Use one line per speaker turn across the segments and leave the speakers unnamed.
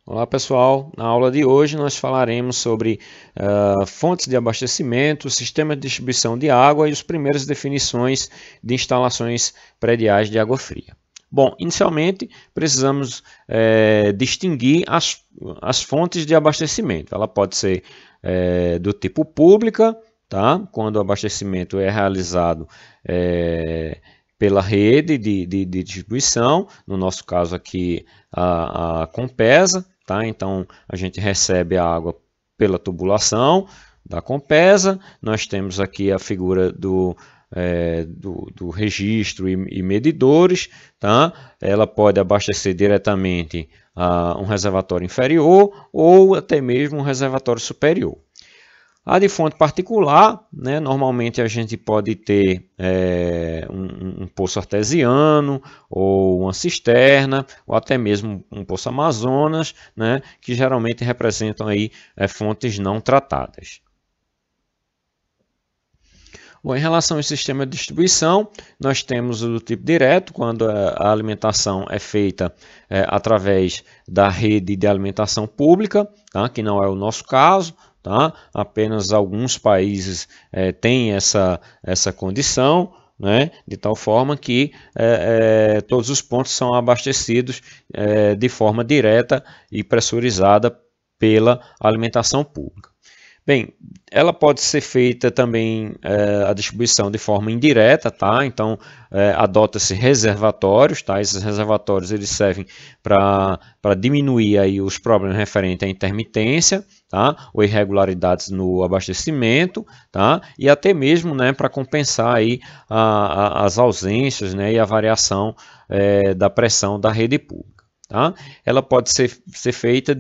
Olá pessoal, na aula de hoje nós falaremos sobre fontes de abastecimento, sistema de distribuição de água e as primeiras definições de instalações prediais de água fria. Bom, inicialmente precisamos distinguir as fontes de abastecimento. Ela pode ser do tipo pública, tá? Quando o abastecimento é realizado pela rede de distribuição, no nosso caso aqui a Compesa. Tá? Então, a gente recebe a água pela tubulação da Compesa. Nós temos aqui a figura do registro e medidores. Tá? Ela pode abastecer diretamente a um reservatório inferior ou até mesmo um reservatório superior. A de fonte particular, né, normalmente a gente pode ter um poço artesiano, ou uma cisterna, ou até mesmo um poço Amazonas, né, que geralmente representam aí, fontes não tratadas. Bom, em relação ao sistema de distribuição, nós temos o tipo direto, quando a alimentação é feita através da rede de alimentação pública, tá, que não é o nosso caso. Tá? Apenas alguns países têm essa condição, né? De tal forma que todos os pontos são abastecidos de forma direta e pressurizada pela alimentação pública. Bem, ela pode ser feita também a distribuição de forma indireta, tá? Então adota-se reservatórios, tá? Esses reservatórios eles servem para diminuir aí os problemas referentes à intermitência, tá? Ou irregularidades no abastecimento, tá? E até mesmo, né, para compensar aí as ausências, né, e a variação da pressão da rede pública. Tá? Ela pode ser feita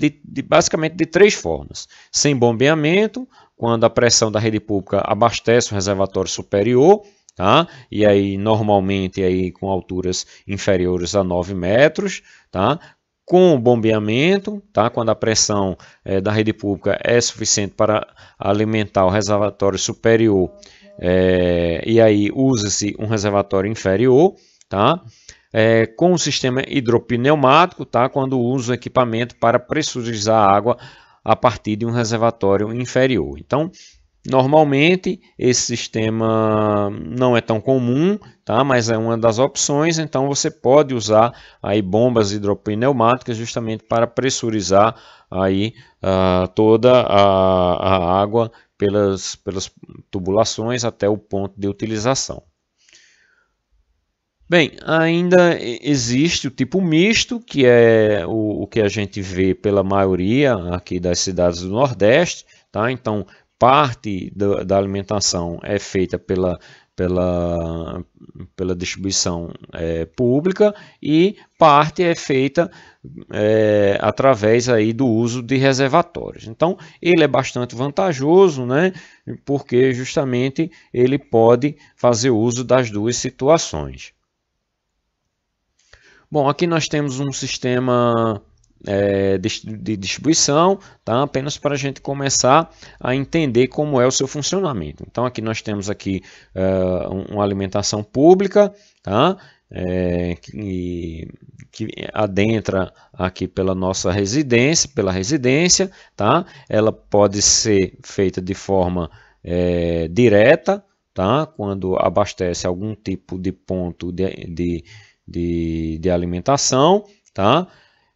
basicamente de três formas: sem bombeamento, quando a pressão da rede pública abastece o reservatório superior, tá? E aí normalmente aí com alturas inferiores a 9 metros, tá? Com bombeamento, tá? Quando a pressão da rede pública é suficiente para alimentar o reservatório superior, e aí usa-se um reservatório inferior, tá? Com o sistema hidropneumático, tá? Quando usa o equipamento para pressurizar a água a partir de um reservatório inferior. Então, normalmente, esse sistema não é tão comum, tá? Mas é uma das opções. Então, você pode usar aí bombas hidropneumáticas justamente para pressurizar aí, toda a água pelas tubulações até o ponto de utilização. Bem, ainda existe o tipo misto, que é o que a gente vê pela maioria aqui das cidades do Nordeste. Tá? Então, parte da alimentação é feita pela distribuição pública e parte é feita através aí do uso de reservatórios. Então, ele é bastante vantajoso, né? Porque justamente ele pode fazer uso das duas situações. Bom, aqui nós temos um sistema de distribuição, tá? Apenas para a gente começar a entender como é o seu funcionamento. Então, aqui nós temos aqui uma alimentação pública, tá? Que adentra aqui pela nossa residência, tá? Ela pode ser feita de forma direta, tá? Quando abastece algum tipo de ponto de alimentação, tá?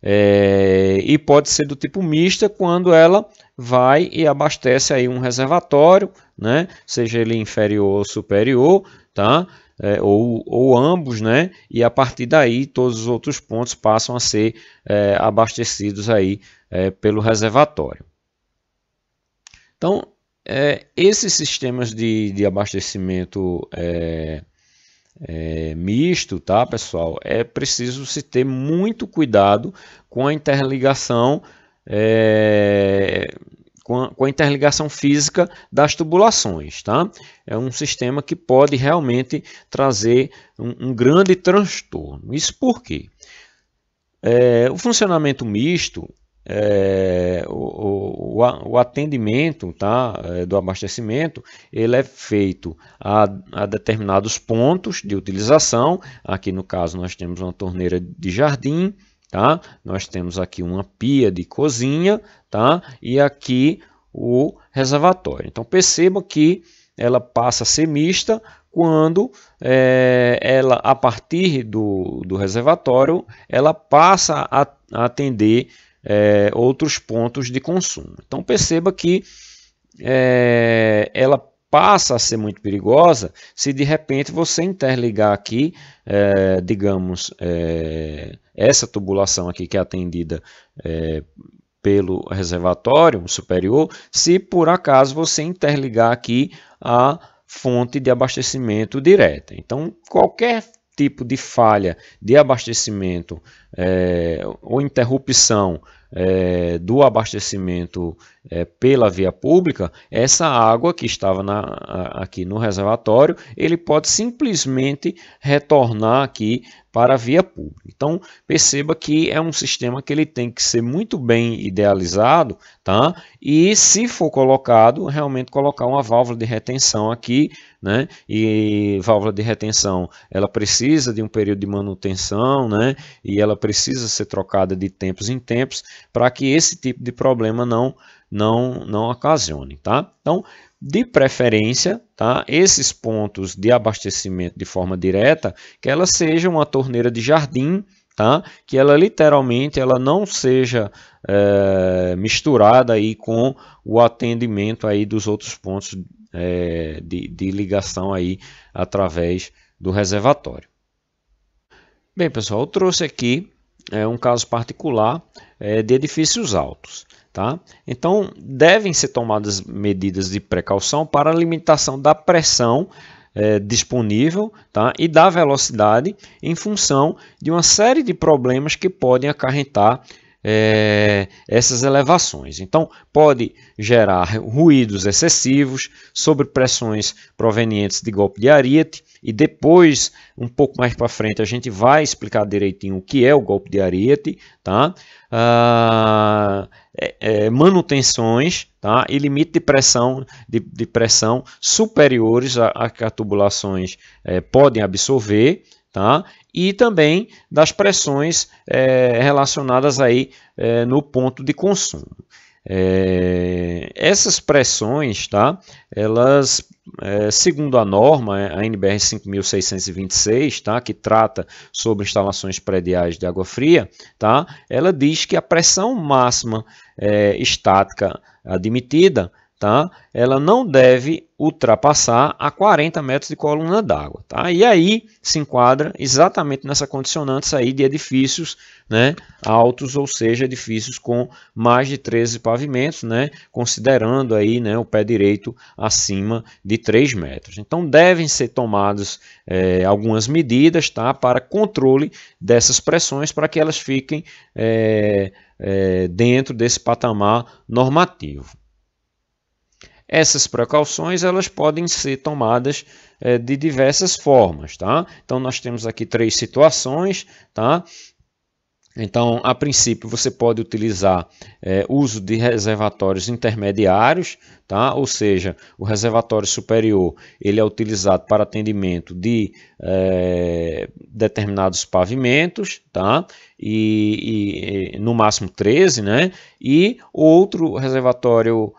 E pode ser do tipo mista, quando ela vai e abastece aí um reservatório, né? Seja ele inferior ou superior, tá? Ou ambos, né? E a partir daí todos os outros pontos passam a ser abastecidos aí pelo reservatório. Então, esses sistemas de abastecimento misto, tá, pessoal? É preciso se ter muito cuidado com a interligação, com a interligação física das tubulações, tá? É um sistema que pode realmente trazer um grande transtorno. Isso por quê? O funcionamento misto, o atendimento, tá, do abastecimento, ele é feito a determinados pontos de utilização. Aqui no caso nós temos uma torneira de jardim, tá? Nós temos aqui uma pia de cozinha, tá? E aqui o reservatório. Então perceba que ela passa a ser mista quando ela, a partir do reservatório, ela passa a atender outros pontos de consumo. Então perceba que ela passa a ser muito perigosa se de repente você interligar aqui, digamos, essa tubulação aqui que é atendida pelo reservatório superior, se por acaso você interligar aqui a fonte de abastecimento direta. Então, qualquer tipo de falha de abastecimento ou interrupção do abastecimento pela via pública, essa água que estava aqui no reservatório, ele pode simplesmente retornar aqui para a via pública. Então perceba que é um sistema que ele tem que ser muito bem idealizado, tá? E se for colocado, realmente colocar uma válvula de retenção aqui, né? E válvula de retenção, ela precisa de um período de manutenção, né? E ela precisa ser trocada de tempos em tempos para que esse tipo de problema não ocasione, tá? Então, de preferência, tá? Esses pontos de abastecimento de forma direta, que ela seja uma torneira de jardim, tá? Que ela literalmente ela não seja misturada aí com o atendimento aí dos outros pontos de ligação aí através do reservatório. Bem, pessoal, eu trouxe aqui um caso particular de edifícios altos. Tá? Então, devem ser tomadas medidas de precaução para a limitação da pressão disponível, tá? E da velocidade em função de uma série de problemas que podem acarretar essas elevações. Então, pode gerar ruídos excessivos, sobrepressões provenientes de golpe de ariete, e depois, um pouco mais para frente, a gente vai explicar direitinho o que é o golpe de ariete, tá? Manutenções, tá? E limite de pressão superiores a que as tubulações podem absorver, tá? E também das pressões relacionadas aí no ponto de consumo. Essas pressões, tá? Elas, segundo a norma, a NBR 5626, tá? Que trata sobre instalações prediais de água fria, tá? Ela diz que a pressão máxima estática admitida, tá? Ela não deve ultrapassar a 40 metros de coluna d'água, tá? E aí se enquadra exatamente nessa condicionante aí de edifícios, né, altos, ou seja, edifícios com mais de 13 pavimentos, né, considerando aí, né, o pé direito acima de 3 metros. Então devem ser tomadas algumas medidas, tá, para controle dessas pressões, para que elas fiquem dentro desse patamar normativo. Essas precauções elas podem ser tomadas de diversas formas, tá? Então nós temos aqui 3 situações, tá? Então, a princípio, você pode utilizar uso de reservatórios intermediários, tá? Ou seja, o reservatório superior ele é utilizado para atendimento de determinados pavimentos, tá? E no máximo 13, né? E outro reservatório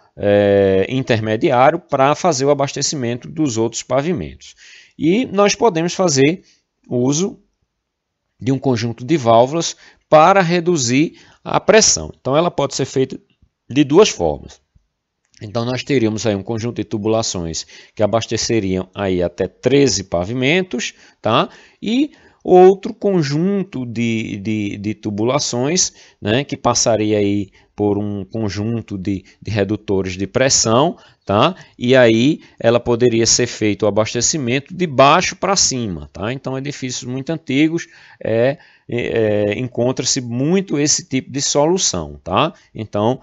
intermediário para fazer o abastecimento dos outros pavimentos. E nós podemos fazer uso de um conjunto de válvulas para reduzir a pressão. Então ela pode ser feita de duas formas. Então nós teríamos aí um conjunto de tubulações que abasteceriam aí até 13 pavimentos, tá? E outro conjunto de tubulações, né, que passaria aí por um conjunto de redutores de pressão, tá? E aí ela poderia ser feito o abastecimento de baixo para cima, tá? Então edifícios muito antigos encontra-se muito esse tipo de solução, tá? Então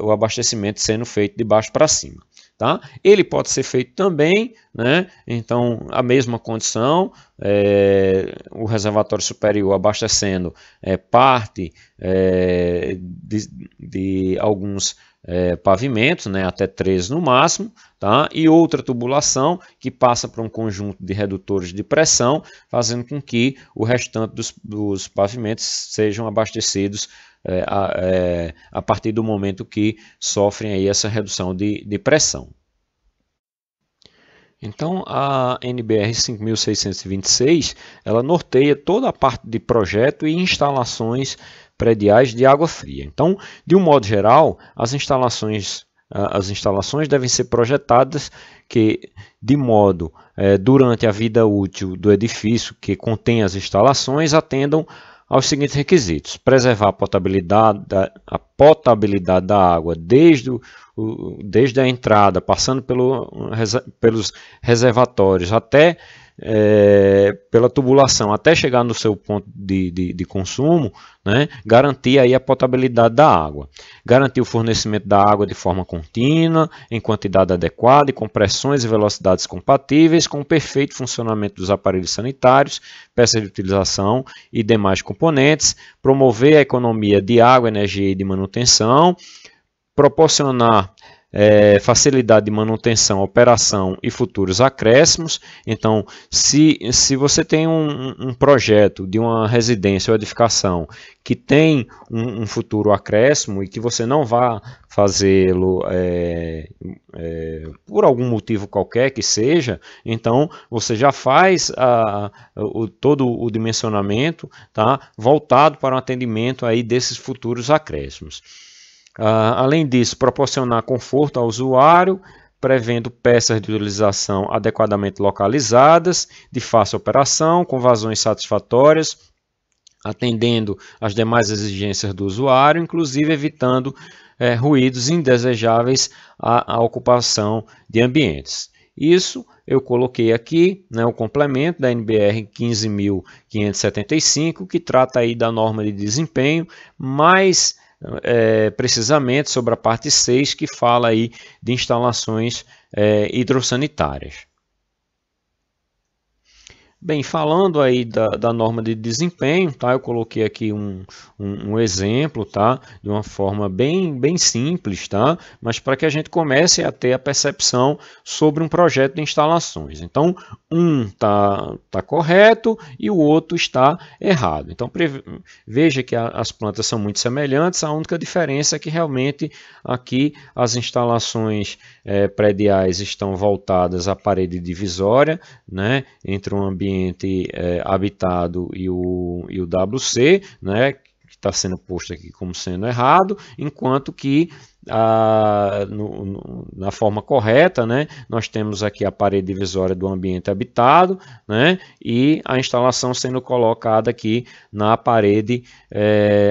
o abastecimento sendo feito de baixo para cima. Tá? Ele pode ser feito também, né? Então a mesma condição, o reservatório superior abastecendo parte de alguns pavimentos, né, até 3 no máximo, tá? E outra tubulação que passa por um conjunto de redutores de pressão, fazendo com que o restante dos pavimentos sejam abastecidos a partir do momento que sofrem aí essa redução de pressão. Então, a NBR 5626, ela norteia toda a parte de projeto e instalações prediais de água fria. Então, de um modo geral, as instalações devem ser projetadas que, de modo, durante a vida útil do edifício que contém as instalações, atendam aos seguintes requisitos: preservar a potabilidade da água desde a entrada, passando pelos reservatórios até pela tubulação até chegar no seu ponto de consumo, né? Garantir aí a potabilidade da água, garantir o fornecimento da água de forma contínua, em quantidade adequada e com pressões e velocidades compatíveis com o perfeito funcionamento dos aparelhos sanitários, peças de utilização e demais componentes, promover a economia de água, energia e de manutenção, proporcionar facilidade de manutenção, operação e futuros acréscimos. Então, se você tem um projeto de uma residência ou edificação que tem um futuro acréscimo e que você não vá fazê-lo por algum motivo qualquer que seja, então você já faz todo o dimensionamento, tá, voltado para o atendimento aí desses futuros acréscimos. Além disso, proporcionar conforto ao usuário, prevendo peças de utilização adequadamente localizadas, de fácil operação, com vazões satisfatórias, atendendo às demais exigências do usuário, inclusive evitando ruídos indesejáveis à ocupação de ambientes. Isso eu coloquei aqui, né, o complemento da NBR 15.575, que trata aí da norma de desempenho, mais precisamente sobre a parte 6, que fala aí de instalações hidrossanitárias. Bem, falando aí da norma de desempenho, tá? Eu coloquei aqui um exemplo, tá? De uma forma bem simples, tá? Mas para que a gente comece a ter a percepção sobre um projeto de instalações. Então, um tá correto e o outro está errado. Então, veja que as plantas são muito semelhantes, a única diferença é que realmente aqui as instalações prediais estão voltadas à parede divisória, né? Entre um ambiente habitado e o WC, né, que está sendo posto aqui como sendo errado, enquanto que na forma correta, né, nós temos aqui a parede divisória do ambiente habitado, né, e a instalação sendo colocada aqui na parede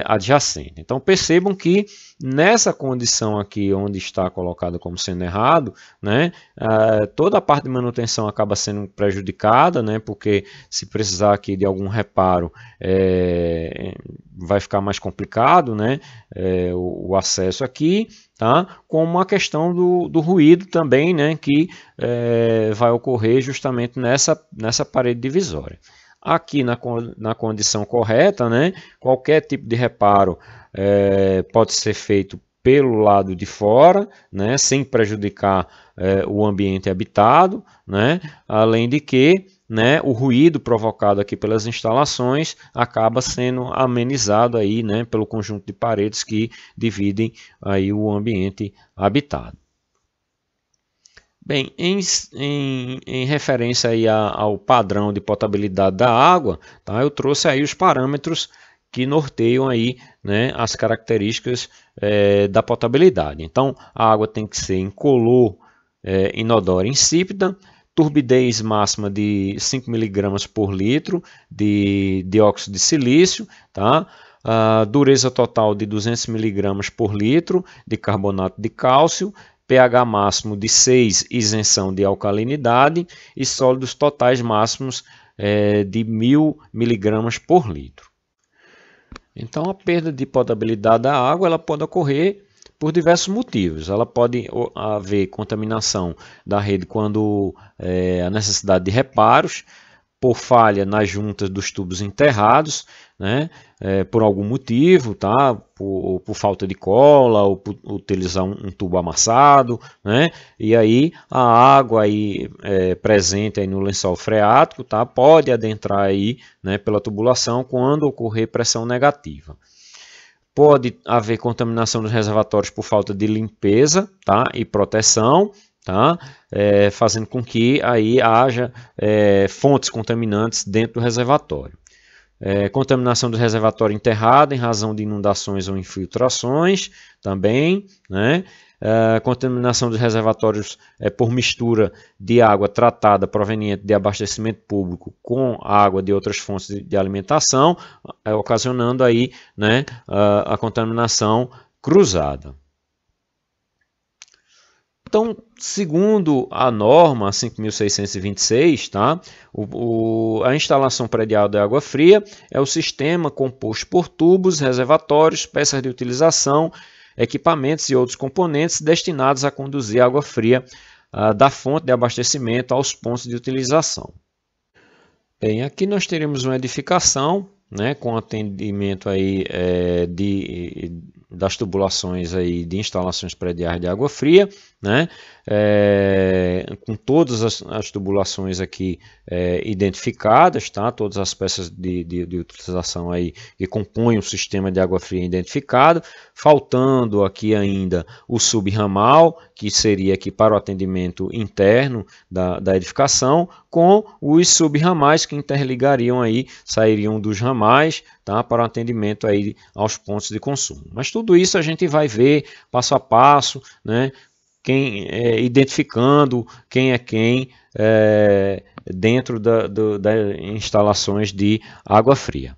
adjacente. Então percebam que nessa condição aqui onde está colocado como sendo errado, né, toda a parte de manutenção acaba sendo prejudicada, né, porque se precisar aqui de algum reparo vai ficar mais complicado, né, o acesso aqui, tá? Como a questão do ruído também, né, que vai ocorrer justamente nessa parede divisória. Aqui na condição correta, né, qualquer tipo de reparo pode ser feito pelo lado de fora, né, sem prejudicar o ambiente habitado, né, além de que, né, o ruído provocado aqui pelas instalações acaba sendo amenizado aí, né, pelo conjunto de paredes que dividem aí o ambiente habitado. Bem, em referência aí ao padrão de potabilidade da água, tá, eu trouxe aí os parâmetros que norteiam aí, né, as características da potabilidade. Então, a água tem que ser incolor, inodora, insípida, turbidez máxima de 5 mg por litro de dióxido de silício, tá? Dureza total de 200 mg por litro de carbonato de cálcio, pH máximo de 6, isenção de alcalinidade e sólidos totais máximos de 1000 mg por litro. Então, a perda de potabilidade da água ela pode ocorrer por diversos motivos. Ela pode haver contaminação da rede quando há necessidade de reparos, por falha nas juntas dos tubos enterrados, né, por algum motivo, tá, por falta de cola, ou por utilizar um tubo amassado, né, e aí a água aí, presente aí no lençol freático, tá, pode adentrar aí, né, pela tubulação quando ocorrer pressão negativa. Pode haver contaminação dos reservatórios por falta de limpeza, tá, e proteção, tá, fazendo com que aí haja fontes contaminantes dentro do reservatório. Contaminação do reservatório enterrado em razão de inundações ou infiltrações também, né? Contaminação dos reservatórios por mistura de água tratada proveniente de abastecimento público com água de outras fontes de alimentação, ocasionando aí, né, a contaminação cruzada. Então, segundo a norma 5.626, tá? A instalação predial de água fria é o sistema composto por tubos, reservatórios, peças de utilização, equipamentos e outros componentes destinados a conduzir água fria da fonte de abastecimento aos pontos de utilização. Bem, aqui nós teremos uma edificação, né, com atendimento aí, das tubulações aí de instalações prediais de água fria, né, com todas as tubulações aqui identificadas, tá, todas as peças de utilização aí que compõem o sistema de água fria identificado, faltando aqui ainda o subramal, que seria aqui para o atendimento interno da edificação, com os subramais que interligariam aí, sairiam dos ramais, tá, para o atendimento aí aos pontos de consumo. Mas tudo isso a gente vai ver passo a passo, né, identificando quem é quem dentro das instalações de água fria.